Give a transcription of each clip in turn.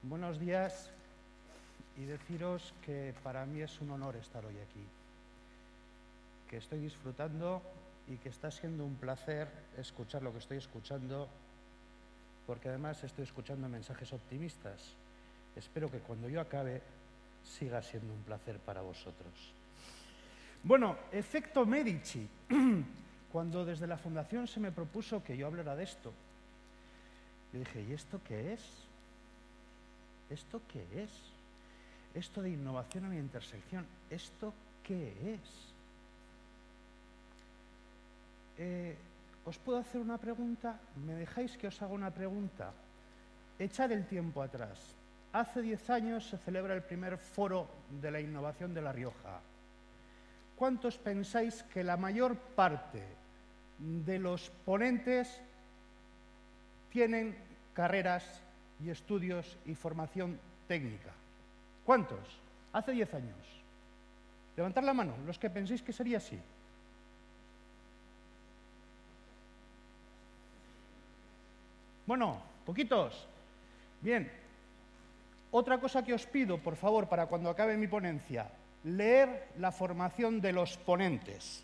Buenos días y deciros que para mí es un honor estar hoy aquí, que estoy disfrutando y que está siendo un placer escuchar lo que estoy escuchando, porque además estoy escuchando mensajes optimistas. Espero que cuando yo acabe siga siendo un placer para vosotros. Bueno, efecto Medici. Cuando desde la Fundación se me propuso que yo hablara de esto, yo dije, ¿y esto qué es? ¿Esto qué es? Esto de innovación en la intersección, ¿esto qué es? ¿Os puedo hacer una pregunta? ¿Me dejáis que os haga una pregunta? Echad el tiempo atrás. Hace 10 años se celebra el primer foro de la innovación de La Rioja. ¿Cuántos pensáis que la mayor parte de los ponentes tienen carreras y estudios y formación técnica? ¿Cuántos? Hace 10 años. Levantad la mano, los que penséis que sería así. Bueno, poquitos. Bien. Otra cosa que os pido, por favor, para cuando acabe mi ponencia, leer la formación de los ponentes.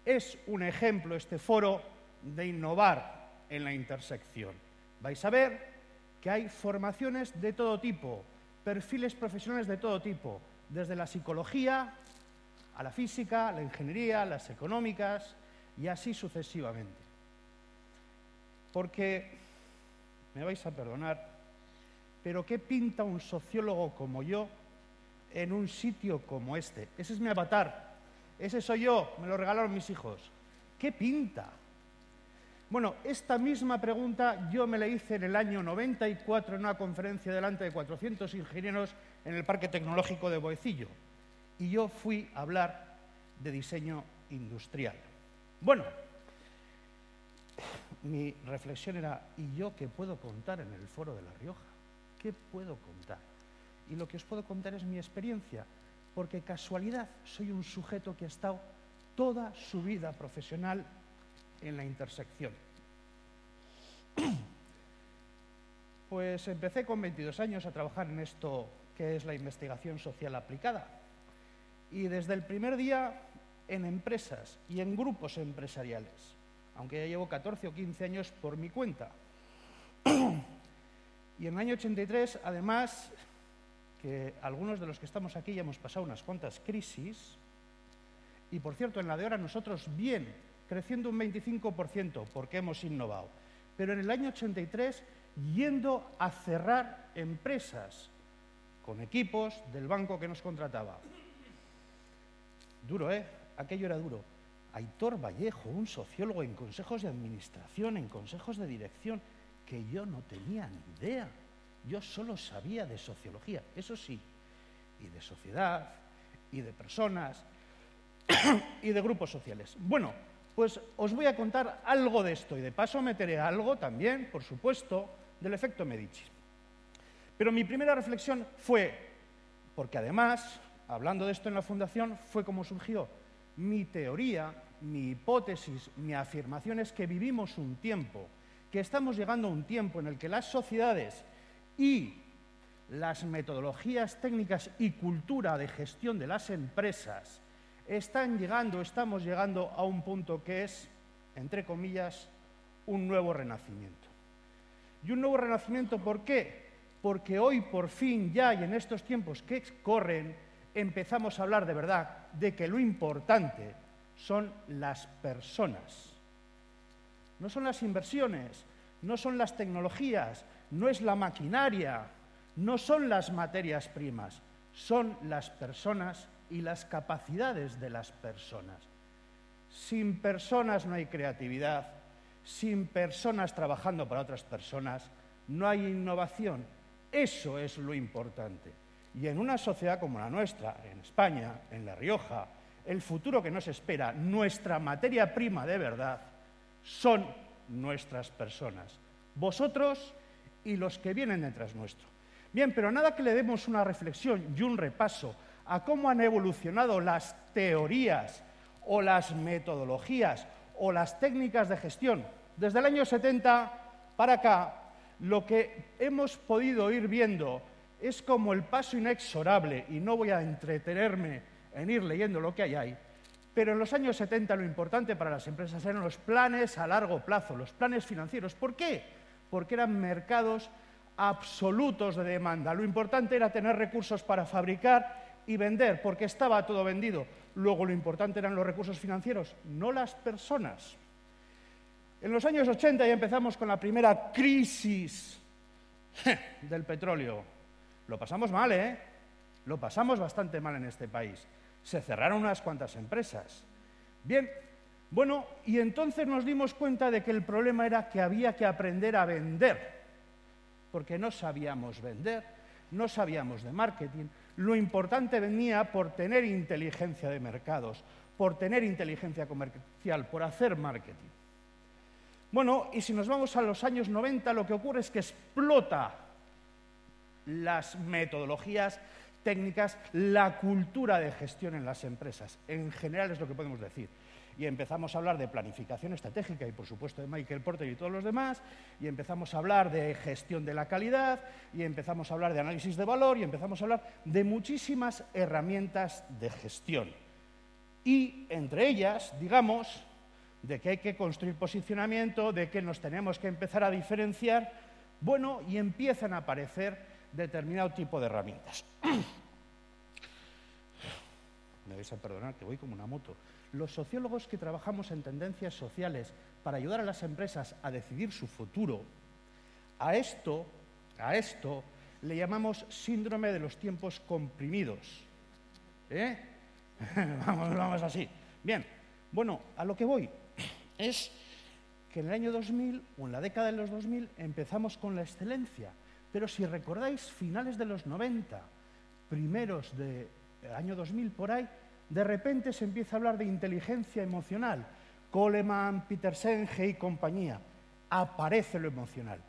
Es un ejemplo este foro de innovar en la intersección. Vais a ver que hay formaciones de todo tipo, perfiles profesionales de todo tipo, desde la psicología a la física, la ingeniería, las económicas y así sucesivamente. Porque, me vais a perdonar, pero ¿qué pinta un sociólogo como yo en un sitio como este? Ese es mi avatar, ese soy yo, me lo regalaron mis hijos. ¿Qué pinta? Bueno, esta misma pregunta yo me la hice en el año 94 en una conferencia delante de 400 ingenieros en el Parque Tecnológico de Boecillo. Y yo fui a hablar de diseño industrial. Bueno, mi reflexión era, ¿y yo qué puedo contar en el foro de La Rioja? ¿Qué puedo contar? Y lo que os puedo contar es mi experiencia, porque casualidad soy un sujeto que ha estado toda su vida profesional en la intersección. Pues empecé con 22 años a trabajar en esto que es la investigación social aplicada. Y desde el primer día en empresas y en grupos empresariales, aunque ya llevo 14 o 15 años por mi cuenta. Y en el año 83, además, que algunos de los que estamos aquí ya hemos pasado unas cuantas crisis, y por cierto, en la de ahora nosotros bien, creciendo un 25% porque hemos innovado, pero en el año 83 yendo a cerrar empresas con equipos del banco que nos contrataba. Duro, ¿eh? Aquello era duro. Aitor Vallejo, un sociólogo en consejos de administración, en consejos de dirección, que yo no tenía ni idea. Yo solo sabía de sociología, eso sí, y de sociedad, y de personas, y de grupos sociales. Bueno, pues os voy a contar algo de esto, y de paso meteré algo también, por supuesto, del efecto Medici. Pero mi primera reflexión fue, porque además, hablando de esto en la Fundación, fue como surgió. Mi teoría, mi hipótesis, mi afirmación es que vivimos un tiempo, que estamos llegando a un tiempo en el que las sociedades y las metodologías técnicas y cultura de gestión de las empresas estamos llegando a un punto que es, entre comillas, un nuevo renacimiento. ¿Y un nuevo renacimiento por qué? Porque hoy, por fin, ya y en estos tiempos que corren, empezamos a hablar de verdad de que lo importante son las personas. No son las inversiones, no son las tecnologías, no es la maquinaria, no son las materias primas, son las personas y las capacidades de las personas. Sin personas no hay creatividad, sin personas trabajando para otras personas no hay innovación. Eso es lo importante. Y en una sociedad como la nuestra, en España, en La Rioja, el futuro que nos espera, nuestra materia prima de verdad, son nuestras personas. Vosotros y los que vienen detrás nuestro. Bien, pero nada que le demos una reflexión y un repaso a cómo han evolucionado las teorías o las metodologías o las técnicas de gestión desde el año 70 para acá, lo que hemos podido ir viendo es como el paso inexorable, y no voy a entretenerme en ir leyendo lo que hay ahí, pero en los años 70 lo importante para las empresas eran los planes a largo plazo, los planes financieros. ¿Por qué? Porque eran mercados absolutos de demanda. Lo importante era tener recursos para fabricar y vender, porque estaba todo vendido. Luego lo importante eran los recursos financieros, no las personas. En los años 80 ya empezamos con la primera crisis del petróleo. Lo pasamos mal, ¿eh? Lo pasamos bastante mal en este país. Se cerraron unas cuantas empresas. Bien, bueno, y entonces nos dimos cuenta de que el problema era que había que aprender a vender, porque no sabíamos vender, no sabíamos de marketing. Lo importante venía por tener inteligencia de mercados, por tener inteligencia comercial, por hacer marketing. Bueno, y si nos vamos a los años 90, lo que ocurre es que explota las metodologías técnicas, la cultura de gestión en las empresas. En general es lo que podemos decir. Y empezamos a hablar de planificación estratégica y, por supuesto, de Michael Porter y todos los demás, y empezamos a hablar de gestión de la calidad, y empezamos a hablar de análisis de valor, y empezamos a hablar de muchísimas herramientas de gestión. Y, entre ellas, digamos, de que hay que construir posicionamiento, de que nos tenemos que empezar a diferenciar, bueno, y empiezan a aparecer determinado tipo de herramientas. Me vais a perdonar que voy como una moto. Los sociólogos que trabajamos en tendencias sociales para ayudar a las empresas a decidir su futuro, a esto le llamamos síndrome de los tiempos comprimidos. Vamos así. Bien, bueno, a lo que voy es que en el año 2000 o en la década de los 2000 empezamos con la excelencia. Pero si recordáis, finales de los 90, primeros del año 2000 por ahí, de repente se empieza a hablar de inteligencia emocional. Coleman, Peter Senge y compañía. Aparece lo emocional,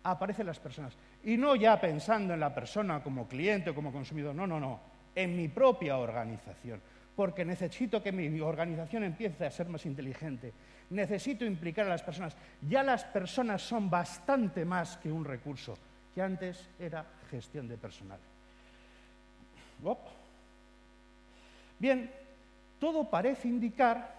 aparecen las personas. Y no ya pensando en la persona como cliente o como consumidor, no, en mi propia organización. Porque necesito que mi organización empiece a ser más inteligente. Necesito implicar a las personas. Ya las personas son bastante más que un recurso, que antes era gestión de personal. Bien, todo parece indicar,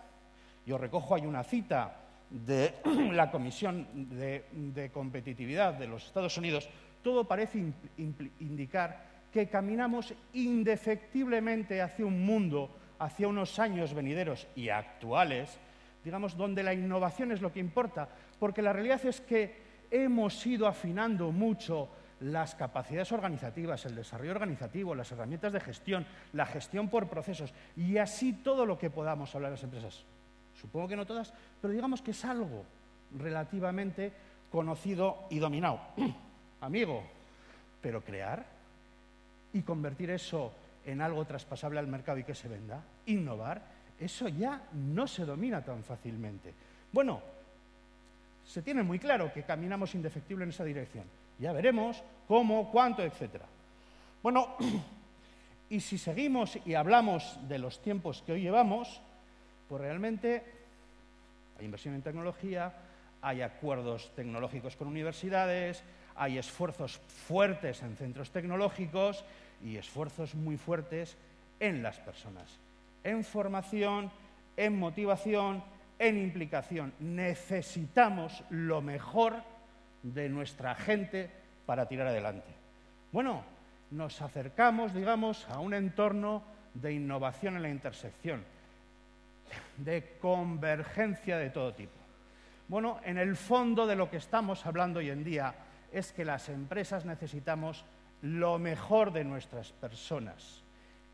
yo recojo ahí una cita de la Comisión de Competitividad de los Estados Unidos, todo parece indicar que caminamos indefectiblemente hacia un mundo, hacia unos años venideros y actuales, digamos, donde la innovación es lo que importa, porque la realidad es que hemos ido afinando mucho las capacidades organizativas, el desarrollo organizativo, las herramientas de gestión, la gestión por procesos y así todo lo que podamos hablar de las empresas. Supongo que no todas, pero digamos que es algo relativamente conocido y dominado. Amigo, pero crear y convertir eso en algo traspasable al mercado y que se venda, innovar, eso ya no se domina tan fácilmente. Bueno, se tiene muy claro que caminamos indefectible en esa dirección. Ya veremos cómo, cuánto, etc. Bueno, y si seguimos y hablamos de los tiempos que hoy llevamos, pues realmente hay inversión en tecnología, hay acuerdos tecnológicos con universidades, hay esfuerzos fuertes en centros tecnológicos y esfuerzos muy fuertes en las personas, en formación, en motivación, en implicación. Necesitamos lo mejor de nuestra gente para tirar adelante. Bueno, nos acercamos, digamos, a un entorno de innovación en la intersección, de convergencia de todo tipo. Bueno, en el fondo de lo que estamos hablando hoy en día es que las empresas necesitamos lo mejor de nuestras personas,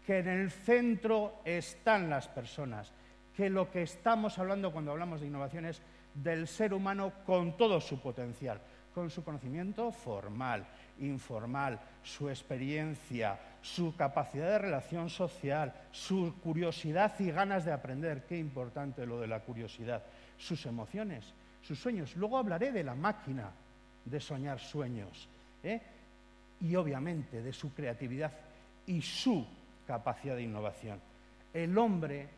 que en el centro están las personas, que lo que estamos hablando cuando hablamos de innovación es del ser humano con todo su potencial, con su conocimiento formal, informal, su experiencia, su capacidad de relación social, su curiosidad y ganas de aprender, qué importante lo de la curiosidad, sus emociones, sus sueños. Luego hablaré de la máquina de soñar sueños, y obviamente de su creatividad y su capacidad de innovación. El hombre,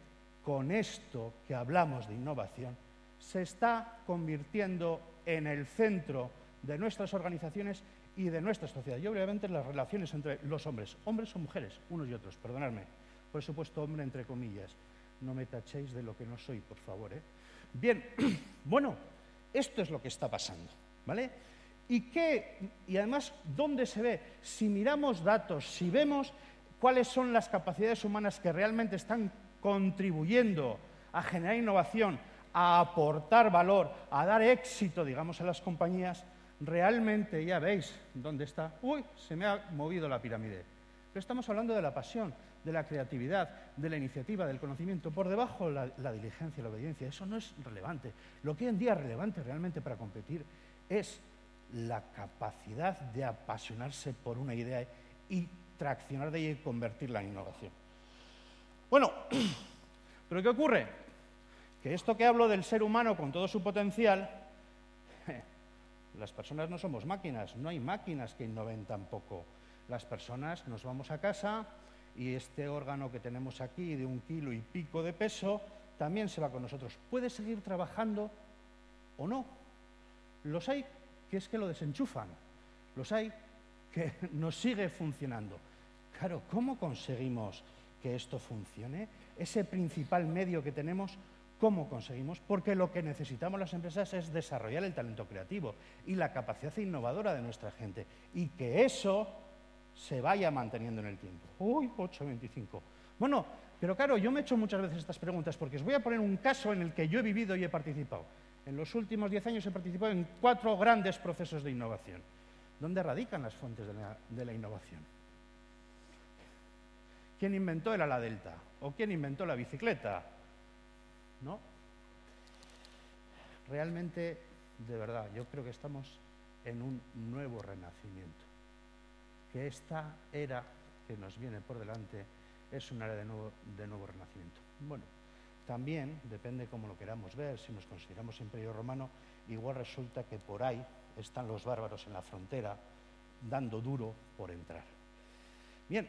con esto que hablamos de innovación, se está convirtiendo en el centro de nuestras organizaciones y de nuestra sociedad. Y obviamente las relaciones entre los hombres o mujeres, unos y otros, perdonadme. Por supuesto, hombre entre comillas. No me tachéis de lo que no soy, por favor, ¿eh? Bien, bueno, esto es lo que está pasando, ¿vale? Y además, ¿dónde se ve? Si miramos datos, si vemos cuáles son las capacidades humanas que realmente están contribuyendo a generar innovación, a aportar valor, a dar éxito, digamos, a las compañías, realmente ya veis dónde está. Uy, se me ha movido la pirámide. Pero estamos hablando de la pasión, de la creatividad, de la iniciativa, del conocimiento. Por debajo la diligencia, la obediencia. Eso no es relevante. Lo que hoy en día es relevante realmente para competir es la capacidad de apasionarse por una idea y traccionar de ella y convertirla en innovación. Bueno, ¿pero qué ocurre? Que esto que hablo del ser humano con todo su potencial, las personas no somos máquinas, no hay máquinas que innoven tampoco. Las personas nos vamos a casa y este órgano que tenemos aquí de 1 kilo y pico de peso también se va con nosotros. ¿Puede seguir trabajando o no? Los hay que es que lo desenchufan, los hay que nos sigue funcionando. Claro, ¿cómo conseguimos que esto funcione? Ese principal medio que tenemos, ¿cómo conseguimos? Porque lo que necesitamos las empresas es desarrollar el talento creativo y la capacidad innovadora de nuestra gente y que eso se vaya manteniendo en el tiempo. Uy, 8,25. Bueno, pero claro, yo me he hecho muchas veces estas preguntas porque os voy a poner un caso en el que yo he vivido y he participado. En los últimos 10 años he participado en 4 grandes procesos de innovación. ¿Dónde radican las fuentes de la innovación? ¿Quién inventó el ala delta? ¿O quién inventó la bicicleta? ¿No? Realmente, de verdad, yo creo que estamos en un nuevo renacimiento. Que esta era que nos viene por delante es una era de nuevo renacimiento. Bueno, también, depende cómo lo queramos ver, si nos consideramos imperio romano, igual resulta que por ahí están los bárbaros en la frontera dando duro por entrar. Bien,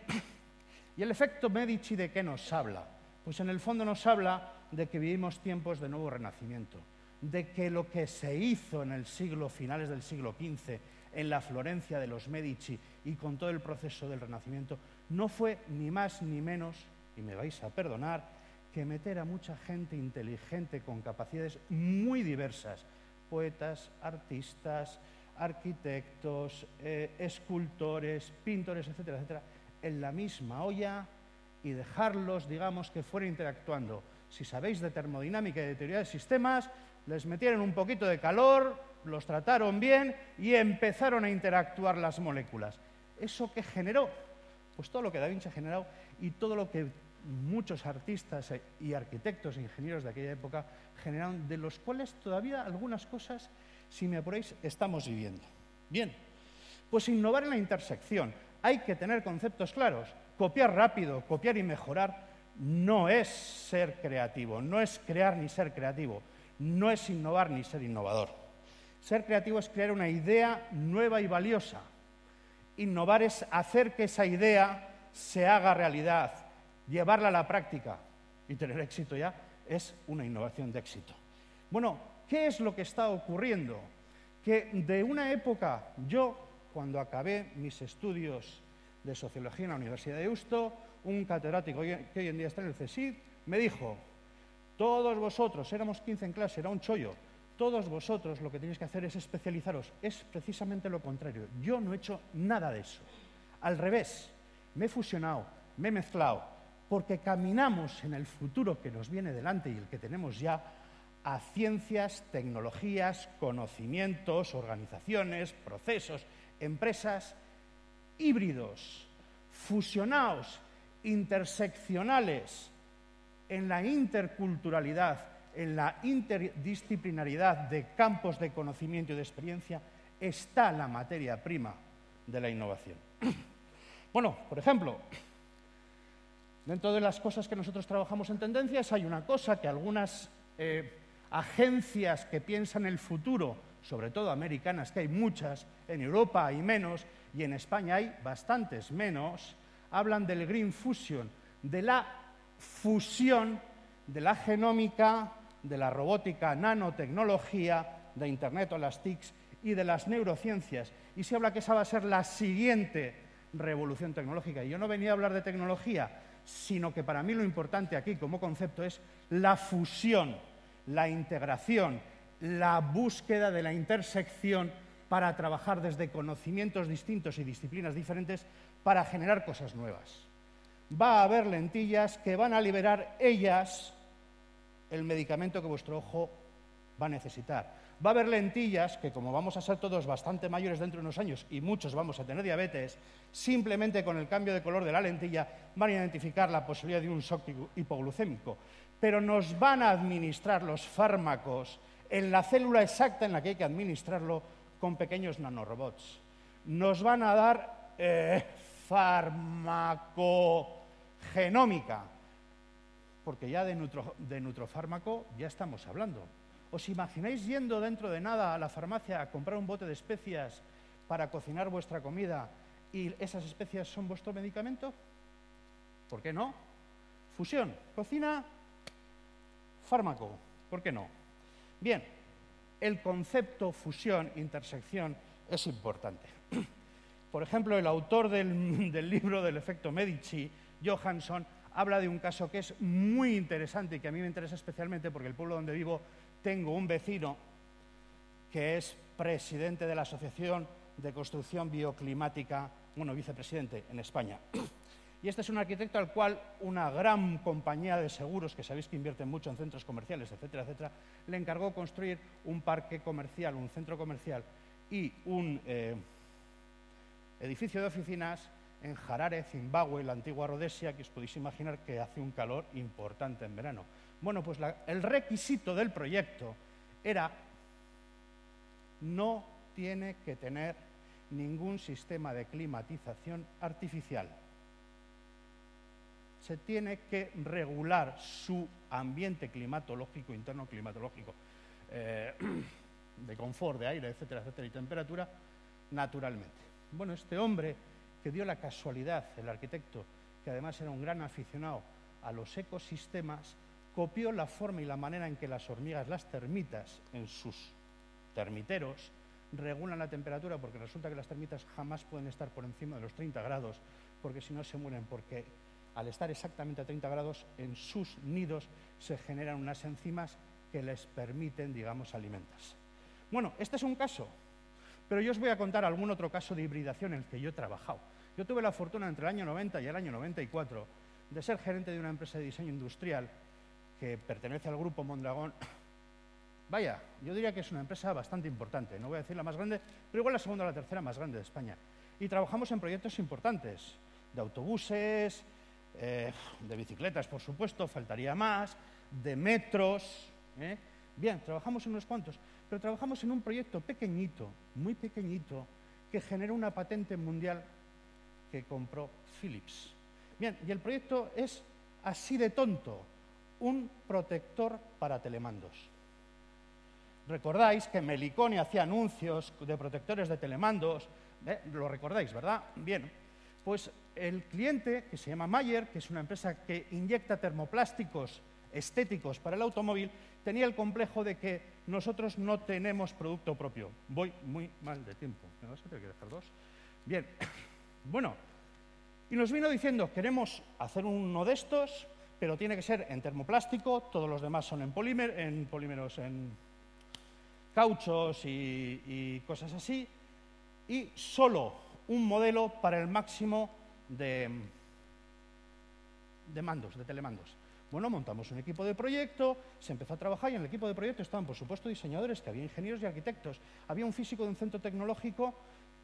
¿y el efecto Medici de qué nos habla? Pues en el fondo nos habla de que vivimos tiempos de nuevo renacimiento, de que lo que se hizo en el finales del siglo XV, en la Florencia de los Medici y con todo el proceso del Renacimiento, no fue ni más ni menos, y me vais a perdonar, que meter a mucha gente inteligente con capacidades muy diversas, poetas, artistas, arquitectos, escultores, pintores, etcétera, etcétera, en la misma olla y dejarlos, digamos, que fueran interactuando. Si sabéis de termodinámica y de teoría de sistemas, les metieron un poquito de calor, los trataron bien y empezaron a interactuar las moléculas. ¿Eso qué generó? Pues todo lo que Da Vinci ha generado y todo lo que muchos artistas y arquitectos e ingenieros de aquella época generaron, de los cuales todavía algunas cosas, si me apuráis, estamos viviendo. Bien, pues innovar en la intersección. Hay que tener conceptos claros. Copiar rápido, copiar y mejorar no es ser creativo, no es crear ni ser creativo, no es innovar ni ser innovador. Ser creativo es crear una idea nueva y valiosa. Innovar es hacer que esa idea se haga realidad, llevarla a la práctica y tener éxito ya es una innovación de éxito. Bueno, ¿qué es lo que está ocurriendo? Que de una época, yo cuando acabé mis estudios de sociología en la Universidad de Deusto, un catedrático que hoy en día está en el CSIC me dijo: todos vosotros, éramos 15 en clase, era un chollo, todos vosotros lo que tenéis que hacer es especializaros. Es precisamente lo contrario. Yo no he hecho nada de eso. Al revés, me he fusionado, me he mezclado, porque caminamos en el futuro que nos viene delante y el que tenemos ya a ciencias, tecnologías, conocimientos, organizaciones, procesos, empresas híbridos, fusionados, interseccionales, en la interculturalidad, en la interdisciplinaridad de campos de conocimiento y de experiencia, está la materia prima de la innovación. Bueno, por ejemplo, dentro de las cosas que nosotros trabajamos en tendencias hay una cosa que algunas agencias que piensan el futuro, sobre todo americanas, que hay muchas, en Europa hay menos y en España hay bastantes menos, hablan del Green Fusion, de la fusión de la genómica, de la robótica, nanotecnología, de Internet of las TICs y de las neurociencias. Y se habla que esa va a ser la siguiente revolución tecnológica. Y yo no venía a hablar de tecnología, sino que para mí lo importante aquí como concepto es la fusión, la integración, la búsqueda de la intersección para trabajar desde conocimientos distintos y disciplinas diferentes para generar cosas nuevas. Va a haber lentillas que van a liberar ellas el medicamento que vuestro ojo va a necesitar. Va a haber lentillas que, como vamos a ser todos bastante mayores dentro de unos años y muchos vamos a tener diabetes, simplemente con el cambio de color de la lentilla van a identificar la posibilidad de un shock hipoglucémico. Pero nos van a administrar los fármacos en la célula exacta en la que hay que administrarlo con pequeños nanorobots. Nos van a dar farmacogenómica, porque ya de nutrofármaco ya estamos hablando. ¿Os imagináis yendo dentro de nada a la farmacia a comprar un bote de especias para cocinar vuestra comida y esas especias son vuestro medicamento? ¿Por qué no? Fusión, cocina, fármaco, ¿por qué no? Bien, el concepto fusión, intersección, es importante. Por ejemplo, el autor del libro del efecto Medici, Johansson, habla de un caso que es muy interesante y que a mí me interesa especialmente porque el pueblo donde vivo tengo un vecino que es presidente de la Asociación de Construcción Bioclimática, bueno, vicepresidente en España. Y este es un arquitecto al cual una gran compañía de seguros, que sabéis que invierten mucho en centros comerciales, etcétera, etcétera, le encargó construir un parque comercial, un centro comercial y un edificio de oficinas en Harare, Zimbabue, la antigua Rodesia, que os podéis imaginar que hace un calor importante en verano. Bueno, pues el requisito del proyecto era no tiene que tener ningún sistema de climatización artificial. Se tiene que regular su ambiente climatológico, interno climatológico, de confort, de aire, etcétera, etcétera, y temperatura, naturalmente. Bueno, este hombre que dio la casualidad, el arquitecto, que además era un gran aficionado a los ecosistemas, copió la forma y la manera en que las hormigas, las termitas, en sus termiteros, regulan la temperatura, porque resulta que las termitas jamás pueden estar por encima de los 30 grados, porque si no se mueren, porque al estar exactamente a 30 grados, en sus nidos se generan unas enzimas que les permiten, digamos, alimentarse. Bueno, este es un caso, pero yo os voy a contar algún otro caso de hibridación en el que yo he trabajado. Yo tuve la fortuna entre el año 90 y el año 94 de ser gerente de una empresa de diseño industrial que pertenece al grupo Mondragón. Vaya, yo diría que es una empresa bastante importante, no voy a decir la más grande, pero igual la segunda o la tercera más grande de España. Y trabajamos en proyectos importantes, de autobuses, de bicicletas, por supuesto, faltaría más, de metros. Bien, trabajamos en unos cuantos, pero trabajamos en un proyecto pequeñito, muy pequeñito, que generó una patente mundial que compró Philips. Bien, y el proyecto es así de tonto, un protector para telemandos. Recordáis que Melicone hacía anuncios de protectores de telemandos, lo recordáis, ¿verdad? Bien, pues el cliente, que se llama Mayer, que es una empresa que inyecta termoplásticos estéticos para el automóvil, tenía el complejo de que nosotros no tenemos producto propio. Voy muy mal de tiempo. ¿Me vas a tener que dejar dos? Bien, bueno, y nos vino diciendo, queremos hacer uno de estos, pero tiene que ser en termoplástico, todos los demás son en polímeros, en cauchos y cosas así, y solo un modelo para el máximo de mandos, de telemandos. Bueno, montamos un equipo de proyecto, se empezó a trabajar y en el equipo de proyecto estaban, por supuesto, diseñadores, que había ingenieros y arquitectos. Había un físico de un centro tecnológico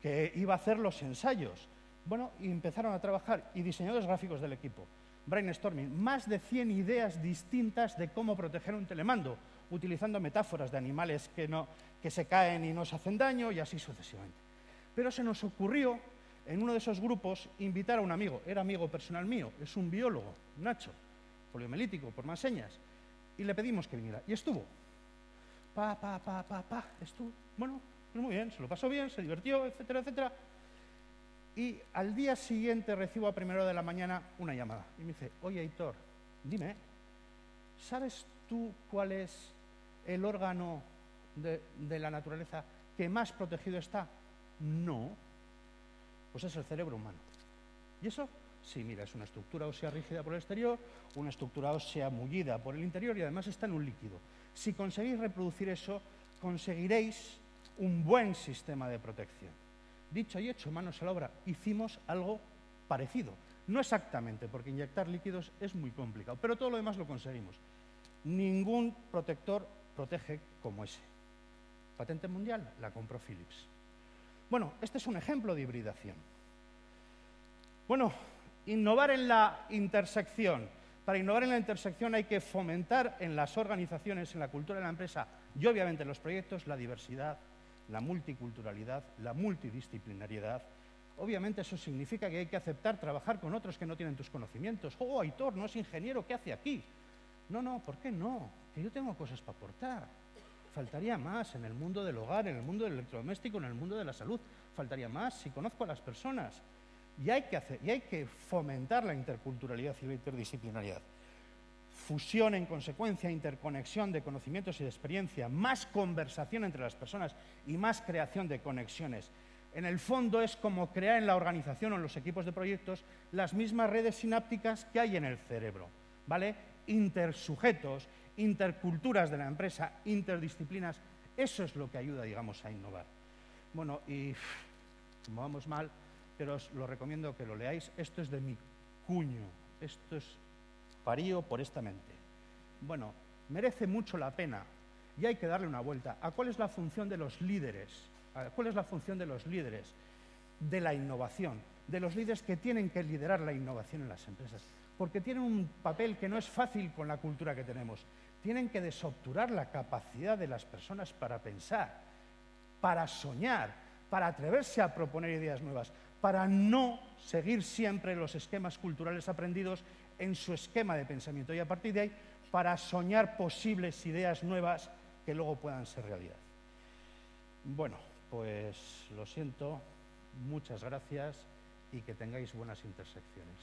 que iba a hacer los ensayos. Bueno, y empezaron a trabajar, y diseñadores gráficos del equipo. Brainstorming, más de 100 ideas distintas de cómo proteger un telemando, utilizando metáforas de animales que se caen y nos hacen daño y así sucesivamente. Pero se nos ocurrió, en uno de esos grupos, invitar a un amigo. Era amigo personal mío, es un biólogo, Nacho, poliomelítico, por más señas, y le pedimos que viniera. Y estuvo. Estuvo. Bueno, pues muy bien, se lo pasó bien, se divirtió, etcétera, etcétera. Y al día siguiente recibo a primera hora de la mañana una llamada. Y me dice, oye, Aitor, dime, ¿sabes tú cuál es el órgano de la naturaleza que más protegido está? No. Pues es el cerebro humano. ¿Y eso? Sí, mira, es una estructura ósea rígida por el exterior, una estructura ósea mullida por el interior y además está en un líquido. Si conseguís reproducir eso, conseguiréis un buen sistema de protección. Dicho y hecho, manos a la obra, hicimos algo parecido. No exactamente, porque inyectar líquidos es muy complicado, pero todo lo demás lo conseguimos. Ningún protector protege como ese. Patente mundial, la compró Philips. Bueno, este es un ejemplo de hibridación. Bueno, innovar en la intersección. Para innovar en la intersección hay que fomentar en las organizaciones, en la cultura de la empresa y obviamente en los proyectos la diversidad, la multiculturalidad, la multidisciplinariedad. Obviamente eso significa que hay que aceptar trabajar con otros que no tienen tus conocimientos. ¡Oh, Aitor, no es ingeniero, ¿qué hace aquí? No, ¿por qué no? Que yo tengo cosas para aportar. Faltaría más en el mundo del hogar, en el mundo del electrodoméstico, en el mundo de la salud. Faltaría más si conozco a las personas. Y hay que fomentar la interculturalidad y la interdisciplinariedad. Fusión, en consecuencia, interconexión de conocimientos y de experiencia, más conversación entre las personas y más creación de conexiones. En el fondo es como crear en la organización o en los equipos de proyectos las mismas redes sinápticas que hay en el cerebro, ¿vale? Intersujetos, interculturas de la empresa, interdisciplinas, eso es lo que ayuda, digamos, a innovar. Bueno, y como vamos mal, pero os lo recomiendo que lo leáis, esto es de mi cuño, esto es parío por esta mente. Bueno, merece mucho la pena y hay que darle una vuelta. ¿A cuál es la función de los líderes? ¿Cuál es la función de los líderes? De la innovación, de los líderes que tienen que liderar la innovación en las empresas, porque tienen un papel que no es fácil con la cultura que tenemos. Tienen que desobturar la capacidad de las personas para pensar, para soñar, para atreverse a proponer ideas nuevas, para no seguir siempre los esquemas culturales aprendidos en su esquema de pensamiento y a partir de ahí para soñar posibles ideas nuevas que luego puedan ser realidad. Bueno, pues lo siento, muchas gracias y que tengáis buenas intersecciones.